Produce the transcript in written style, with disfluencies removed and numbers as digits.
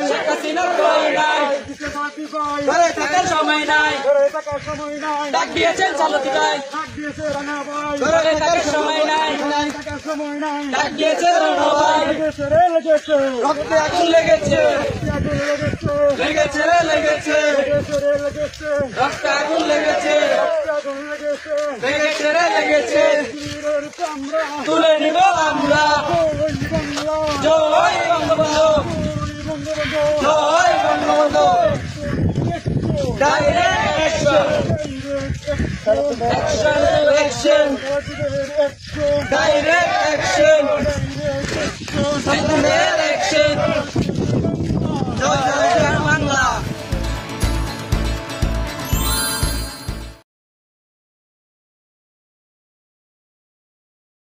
শেখ হাসিনার ভয় নাই, ঘরে থাকার সময় নাই, ডাক দিয়েছেন চালতি ভাই, ঘরে থাকার সময় নাই, ডাক দিয়েছে রানা ভাই, রক্তে আগুন লেগেছে, লেগেছে রে লেগেছে, রক্তে আগুন লেগেছে, লেগেছে রে লেগেছে, তুলে নিব আমরা, জয় বঙ্গবন্ধু, জয় Bangabandhu, direct action, action, action.